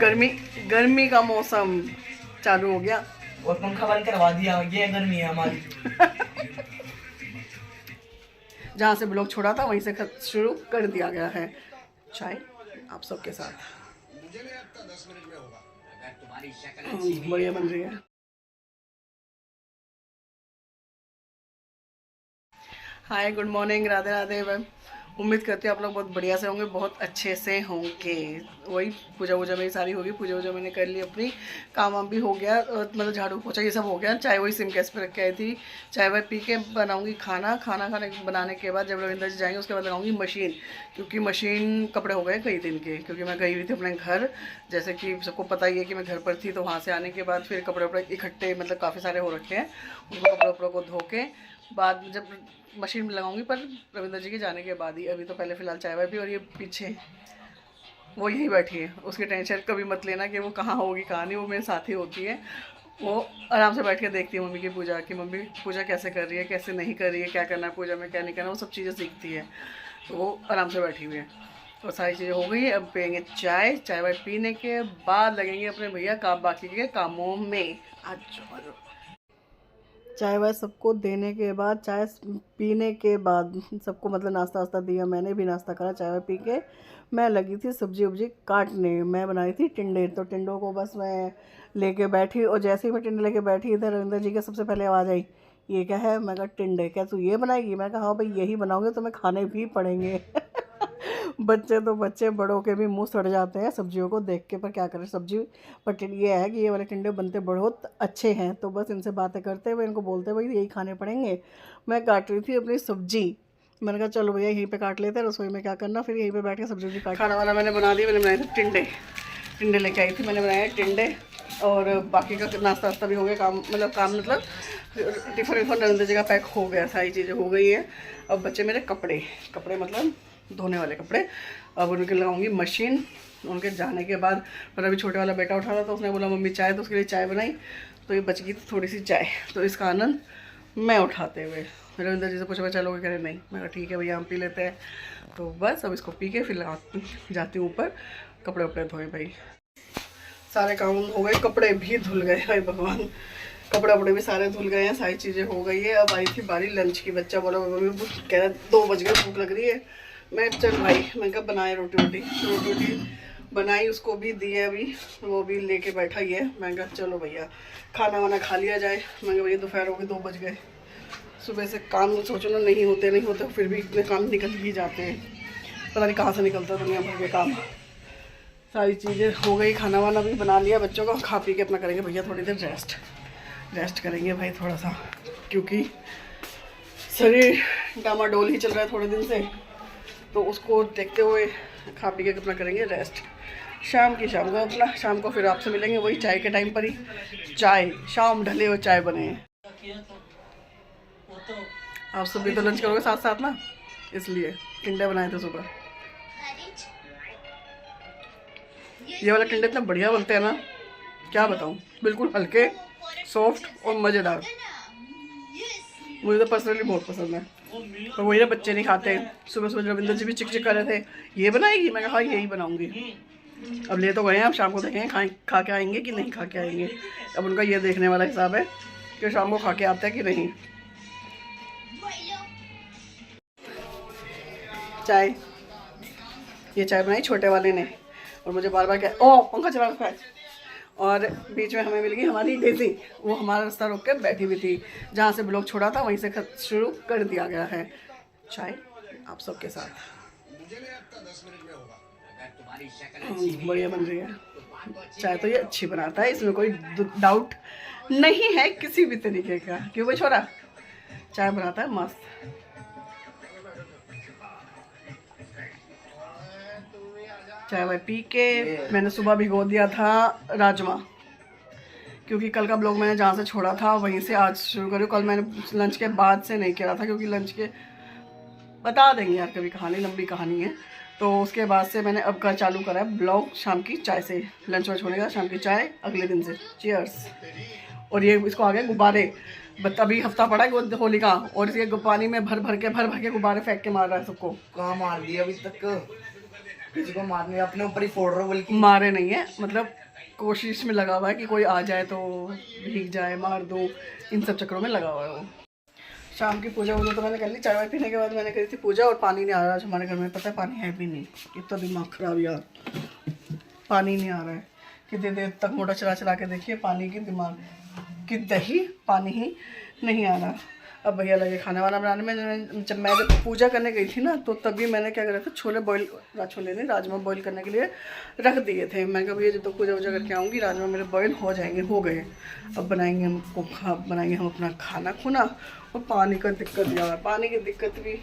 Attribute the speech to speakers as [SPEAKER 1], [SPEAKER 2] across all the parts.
[SPEAKER 1] गर्मी गर्मी का मौसम चालू हो गया
[SPEAKER 2] और पंखा बंद करवा दिया। ये गर्मी है हमारी।
[SPEAKER 1] जहाँ से ब्लॉग छोड़ा था वहीं से शुरू कर दिया गया है। चाय आप सबके साथ बढ़िया बन रही है। हाय, गुड मॉर्निंग, राधे राधे। मैं उम्मीद करती हूँ आप लोग बहुत बढ़िया से होंगे, बहुत अच्छे से होंगे। वही पूजा वूजा मेरी सारी होगी, पूजा वूजा मैंने कर ली अपनी, काम वाम भी हो गया, मतलब झाड़ू पोछा ये सब हो गया। चाय वही सिम गैस पे रख के आई थी, चाय वाय पी के बनाऊंगी खाना बनाने के बाद जब रविंदर जी जाएंगे उसके बाद लगाऊंगी मशीन, क्योंकि मशीन कपड़े हो गए कई दिन के, क्योंकि मैं गई हुई थी अपने घर। जैसे कि सबको पता ही है कि मैं घर पर थी, तो वहाँ से आने के बाद फिर कपड़े वपड़े इकट्ठे मतलब काफ़ी सारे हो रखे हैं, उनको कपड़े वपड़ों को धो के बाद जब मशीन में लगाऊंगी, पर रविंदर जी के जाने के बाद ही। अभी तो पहले फ़िलहाल चाय वाय भी। और ये पीछे वो यहीं बैठी है, उसकी टेंशन कभी मत लेना कि वो कहाँ होगी कहाँ नहीं, वो मेरे साथ ही होती है। वो आराम से बैठ के देखती है मम्मी की पूजा, कि मम्मी पूजा कैसे कर रही है, कैसे नहीं कर रही है, क्या करना है पूजा में, क्या नहीं करना, वो सब चीज़ें सीखती है। तो वो आराम से बैठी हुई है और सारी चीज़ें हो गई है। अब पियेंगे चाय, चाय वाय पीने के बाद लगेंगे अपने भैया बाकी के कामों में। आज चाय वाय सबको देने के बाद, चाय पीने के बाद सबको मतलब नाश्ता वास्ता दिया, मैंने भी नाश्ता करा। चाय वाय पी के मैं लगी थी सब्जी वब्जी काटने। मैं बनाई थी टिंडे, तो टिंडों को बस मैं लेके बैठी, और जैसे ही मैं टिंडे लेके बैठी इधर रविंदर जी के सबसे पहले आवाज़ आई, ये क्या है? मैं कहा टिंडे। क्या तू ये बनाएगी? मैं कहा हाँ भाई यही बनाऊंगे, तो मैं खाने भी पड़ेंगे। बच्चे तो बच्चे, बड़ों के भी मुंह सड़ जाते हैं सब्जियों को देख के, पर क्या करें सब्जी। बट ये है कि ये वाले टिंडे बनते बहुत अच्छे हैं, तो बस इनसे बातें करते हुए इनको बोलते हुए यही खाने पड़ेंगे। मैं काट रही थी अपनी सब्जी, मैंने कहा चलो भैया यहीं पे काट लेते हैं, रसोई में क्या करना, फिर यहीं पे बैठ के सब्जी भी काट। खाना वाला मैंने बना दिया, मैंने बनाए थे टिंडे लेके आई थी, मैंने बनाए टिंडे। और बाकी का नाश्ता वास्ता भी हो गया, काम मतलब टिफ़िन विफ़न रविंदर जी का पैक हो गया, सारी चीज़ें हो गई हैं। अब बच्चे मेरे कपड़े मतलब धोने वाले कपड़े, अब उनके लगाऊंगी मशीन उनके जाने के बाद। पर अभी छोटे वाला बेटा उठा था, तो उसने बोला मम्मी चाय, तो उसके लिए चाय बनाई, तो ये बच गई थोड़ी सी चाय, तो इसका आनंद मैं उठाते हुए रविंदर जी से पूछा चलोगे? कह रहे नहीं। मैं कहा ठीक है भैया हम पी लेते हैं। तो बस अब इसको पी के फिर जाती हूँ ऊपर, कपड़े वपड़े धोए भाई। सारे काम हो गए, कपड़े भी धुल गए भाई भगवान, कपड़े वपड़े भी सारे धुल गए हैं, सारी चीज़ें हो गई है। अब आई थी बारी लंच की। बच्चा बोला मम्मी कह रहा 2 बज गए, भूख लग रही है। मैं चल भाई, मैं कहा बनाए रोटी बनाई, उसको भी दी है अभी, वो भी लेके बैठा ही है। मैं कहा चलो भैया खाना वाना खा लिया जाए। मैं कहा भैया दोपहर हो गई, 2 बज गए। सुबह से काम सोचो ना, नहीं होते फिर भी इतने काम निकल ही जाते हैं, पता नहीं कहाँ से निकलता दुनिया भर के काम। सारी चीज़ें हो गई, खाना वाना भी बना लिया बच्चों का, खा पी के अपना करेंगे भैया थोड़ी देर रेस्ट करेंगे भाई थोड़ा सा, क्योंकि शरीर डामाडोल ही चल रहा है थोड़े दिन से, तो उसको देखते हुए खा पी के अपना करेंगे रेस्ट। शाम को फिर आपसे मिलेंगे वही चाय के टाइम पर ही। चाय शाम ढले हुए चाय बने हैं, आप सब भी तो लंच करोगे साथ साथ ना, इसलिए टिंडे बनाए थे सुबह। ये वाला टिंडे इतना बढ़िया बनते हैं ना, क्या बताऊँ, बिल्कुल हल्के, सॉफ्ट और मज़ेदार। मुझे तो पर्सनली बहुत पसंद है, पर वही ना बच्चे नहीं खाते। सुबह रविंदर जी भी चिक कर रहे थे, ये बनाएगी? मैं कहा हाँ यही बनाऊंगी। अब ले तो गए हैं, अब शाम को देखेंगे खा के आएंगे कि नहीं खा के आएंगे। अब उनका ये देखने वाला हिसाब है कि शाम को खा के आते हैं कि नहीं। ये चाय बनाई छोटे वाले ने, और मुझे बार बार क्या पंखा चला रखा है। और बीच में हमें मिल गई हमारी डेज़ी, वो हमारा रास्ता रोक के बैठी हुई थी, जहाँ से ब्लॉग छोड़ा था वहीं से शुरू कर दिया गया है। चाय आप सबके साथ बढ़िया बन रही है। चाय तो ये अच्छी बनाता है, इसमें कोई डाउट नहीं है किसी भी तरीके का। क्यों भाई छोरा? चाय बनाता है मस्त। चाय वाय पी के मैंने सुबह भिगो दिया था राजमा, क्योंकि कल का ब्लॉग मैंने जहाँ से छोड़ा था वहीं से आज शुरू करूँ। कल मैंने लंच के बाद से नहीं किया था, क्योंकि लंच के बता देंगे यार कभी, कहानी लंबी कहानी है। तो उसके बाद से मैंने अब का चालू करा है ब्लॉग शाम की चाय से। लंच वंच होने का, शाम की चाय अगले दिन से। चीयर्स। और ये इसको आ गए गुब्बारे, अभी हफ्ता पड़ा है होली का, और इसके पानी में भर भर के गुब्बारे फेंक के मार रहा है सबको।
[SPEAKER 2] कहाँ मार दिया अभी तक? किसी को मारने अपने ऊपर ही फोड़ रहे हो बल्कि।
[SPEAKER 1] मारे नहीं है, मतलब कोशिश में लगा हुआ है कि कोई आ जाए तो भीग जाए, मार दो, इन सब चक्करों में लगा हुआ है वो। शाम की पूजा वूजा तो मैंने कर ली, चाय वाय पीने के बाद मैंने करी थी पूजा। और पानी नहीं आ रहा आज हमारे घर में, पता है पानी है भी नहीं। इतना दिमाग खराब यार, पानी नहीं आ रहा है। कितनी देर तक मोटर चला चला के देखिए, पानी की दिमाग कि दही पानी ही नहीं आ रहा। अब भैया लगे खाना वाना बनाने में। जब मैं पूजा करने गई थी ना, तो तभी मैंने क्या करा था, छोले बॉईल, छोले नहीं राजमा बॉईल करने के लिए रख दिए थे। मैं कहा भैया जब तक पूजा वूजा करके आऊँगी राजमा मेरे बॉईल हो जाएंगे, हो गए। अब बनाएंगे हम अपना खाना खुना। और पानी का दिक्कत यार, पानी की दिक्कत भी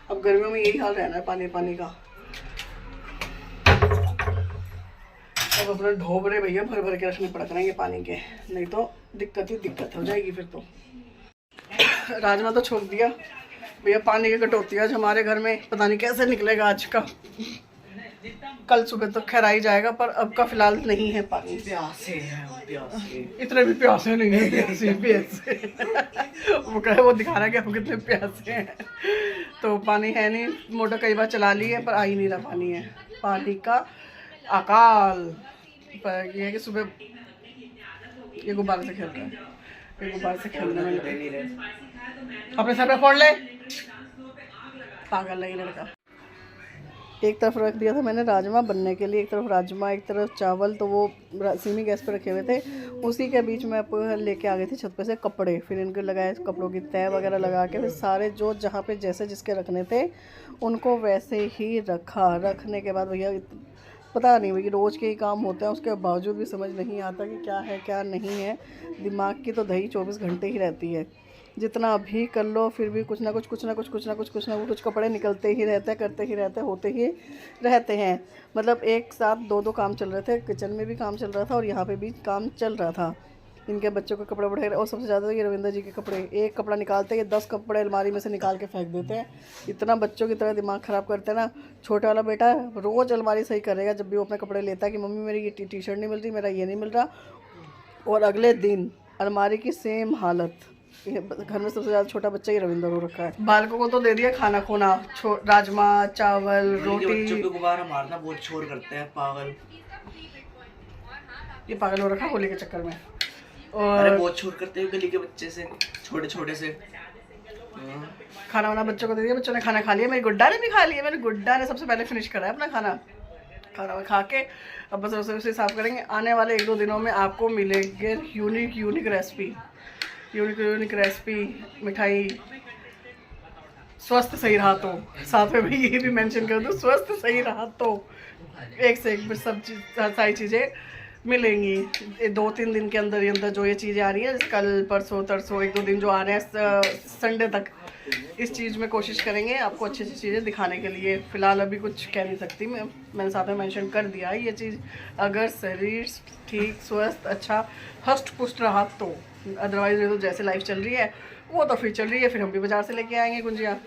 [SPEAKER 1] अब गर्मियों में यही हाल रहना है, पानी का। अब अपने ढोबरे भैया भर भर के रखने पड़ करेंगे पानी के, नहीं तो दिक्कत हो जाएगी फिर तो। राजमा तो छोड़ दिया भैया, पानी की कटौती आज हमारे घर में पता नहीं कैसे निकलेगा आज का। कल सुबह तो खैर ही जाएगा, पर अब का फिलहाल नहीं है पानी।
[SPEAKER 2] प्यासे हैं प्यासे,
[SPEAKER 1] इतने भी प्यासे नहीं है, प्यासे वो कहे, वो दिखा रहा है कि हम कितने प्यासे हैं। तो पानी है नहीं, मोटर कई बार चला ली है पर आ ही नहीं रहा पानी है। पानी का अकाल। पर ये है कि सुबह ये गुब्बारे से खेल रहा है, ये गुब्बारे से खेलने में अपने सर पे फोड़ ले, पागल नहीं लड़का। एक तरफ रख दिया था मैंने राजमा बनने के लिए, एक तरफ राजमा एक तरफ चावल, तो वो सीमी गैस पे रखे हुए थे। उसी के बीच में लेके आ गई थी छत पे से कपड़े, फिर इनको लगाए, कपड़ों की तह वगैरह लगा के फिर सारे जो जहाँ पे जैसे जिसके रखने थे उनको वैसे ही रखने के बाद भैया पता नहीं भैया रोज़ के ही काम होते हैं, उसके बावजूद भी समझ नहीं आता कि क्या है क्या नहीं है। दिमाग की तो दही 24 घंटे ही रहती है, जितना भी कर लो फिर भी कुछ ना कुछ कपड़े निकलते ही रहते हैं, करते ही रहते हैं, होते ही रहते हैं। मतलब एक साथ दो काम चल रहे थे, किचन में भी काम चल रहा था और यहाँ पे भी काम चल रहा था। इनके बच्चों के कपड़े बढ़े, और सबसे ज़्यादा ये रविंद्र जी के कपड़े। एक कपड़ा निकालते हैं 10 कपड़े अलमारी में से निकाल के फेंक देते हैं। इतना बच्चों की तरह दिमाग ख़राब करते हैं ना। छोटा वाला बेटा रोज़ अलमारी सही करेगा जब भी वो अपने कपड़े लेता है कि मम्मी मेरी ये टी शर्ट नहीं मिल रही, मेरा ये नहीं मिल रहा, और अगले दिन अलमारी की सेम हालत। घर में सबसे ज़्यादा छोटा बच्चा ही रविंद्र हो रखा है। बालकों को तो दे दिया खाना खोना, राजमा चावल रोटी।
[SPEAKER 2] बच्चों को गुब्बारा मारना बहुत शोर करते हैं, पागल।
[SPEAKER 1] ये पागल हो रखा होली के चक्कर में।
[SPEAKER 2] अरे
[SPEAKER 1] और
[SPEAKER 2] बहुत शोर करते हैं गली के बच्चे से, छोटे से।
[SPEAKER 1] खाना वाना बच्चों को दे दिया, बच्चों ने खाना खा लिया। मेरी गुड्डा ने भी खा लिया, मेरे गुड्डा ने सबसे पहले फिनिश करा है अपना खाना खा के। अब बस रसोई साफ करेंगे। आने वाले 1-2 दिनों में आपको मिलेंगे यूनिक रेसिपी, मिठाई। स्वस्थ सही रहा तो, साथ में मैं ये भी मेंशन कर दूँ, स्वस्थ सही रहा तो एक से एक सब चीज़, सारी चीज़ें मिलेंगी 2-3 दिन के अंदर ही अंदर। जो ये चीज़ें आ रही हैं कल परसों तरसों 1-2 दिन जो आ रहे हैं संडे तक, इस चीज़ में कोशिश करेंगे आपको अच्छी चीज़ें दिखाने के लिए। फ़िलहाल अभी कुछ कह नहीं सकती मैंने साथ में मेंशन कर दिया है ये चीज़। अगर शरीर ठीक स्वस्थ अच्छा हष्ट पुष्ट रहा तो, अदरवाइज तो जैसे लाइफ चल रही है वो तो फिर चल रही है। फिर हम भी बाज़ार से लेके आएंगे गुंजिया,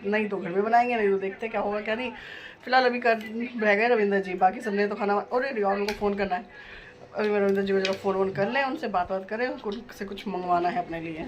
[SPEAKER 1] नहीं तो घर में बनाएंगे, नहीं तो देखते क्या होगा क्या नहीं। फिलहाल अभी रह गए रविंद्र जी, बाकी सबने तो खाना। और रियान को फ़ोन करना है, अभी मैं रविंद्र जी को जरा फ़ोन करें, उनसे बात करें, उनसे कुछ मंगवाना है अपने लिए।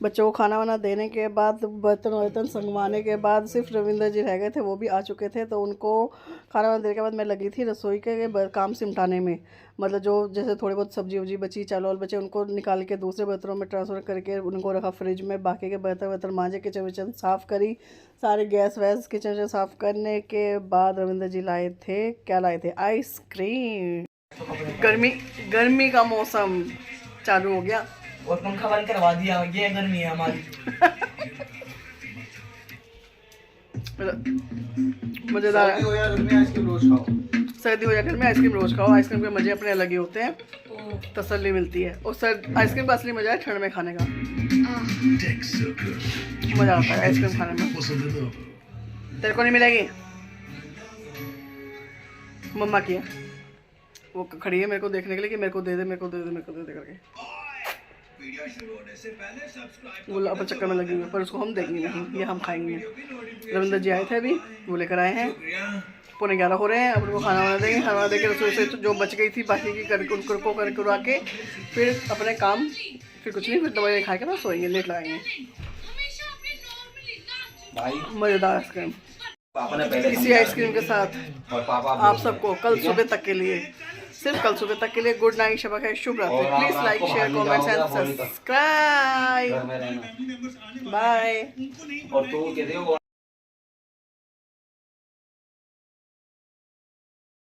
[SPEAKER 1] बच्चों को खाना वाना देने के बाद, बर्तन संगवाने के बाद सिर्फ रविंद्र जी रह गए थे, वो भी आ चुके थे। तो उनको खाना वाना देने के बाद मैं लगी थी रसोई के काम सिमटाने में। मतलब जो जैसे थोड़ी बहुत सब्जी वब्जी बची, चावल बचे, उनको निकाल के दूसरे बर्तनों में ट्रांसफ़र करके उनको रखा फ्रिज में। बाकी के बर्तन मांजे, किचन विचन साफ़ करी, सारे गैस वैस किचन साफ़ करने के बाद रविंद्र जी लाए थे, क्या लाए थे, आइसक्रीम। गर्मी का मौसम चालू हो गया
[SPEAKER 2] और पंखा बंद करवा दिया, ये गर्मी है हमारी।
[SPEAKER 1] मज़ेदार है।
[SPEAKER 2] सर्दी हो या घर में आइसक्रीम रोज खाओ। आइसक्रीम के मज़े अपने अलग ही होते हैं, तसल्ली मिलती है। और आइसक्रीम का असली मज़ा है ठंड में खाने का, मज़ा आता है आइसक्रीम खाने में। तेरे को नहीं मिलेगी, मम्मा की है, वो खड़ी है मेरे को देखने के लिए कि मेरे को दे दे करके। वो अपन चक्कर में लगी हुई है, पर उसको हम देंगे नहीं, ये हम खाएंगे। रविंद्र जी आए थे अभी, वो लेकर आए हैं, 11:15 हो रहे हैं। अब उनको खाना वाना देंगे, खाना दे के रसोई से जो बच गई थी बाकी की करके उनको करवा के फिर अपने काम, फिर कुछ नहीं, फिर दवाई खा के ना सोएंगे, लेट लगाएंगे। मज़ेदार आइसक्रीम।
[SPEAKER 3] पापा ने पहले
[SPEAKER 2] इसी आइसक्रीम के साथ
[SPEAKER 3] और पापा
[SPEAKER 2] आप सबको कल सुबह तक के लिए, सिर्फ कल सुबह तक के लिए गुड नाइट, शबा खैर, शुभ रात्रि।
[SPEAKER 3] और आप
[SPEAKER 2] प्लीज लाइक
[SPEAKER 3] रात को
[SPEAKER 2] शेयर
[SPEAKER 3] बाहर
[SPEAKER 2] कमेंट्स
[SPEAKER 3] नहीं
[SPEAKER 2] एंड
[SPEAKER 3] जाओगे,
[SPEAKER 2] सब्सक्राइब।
[SPEAKER 3] घर में रहना।
[SPEAKER 2] बाय।
[SPEAKER 3] और तू कहते हो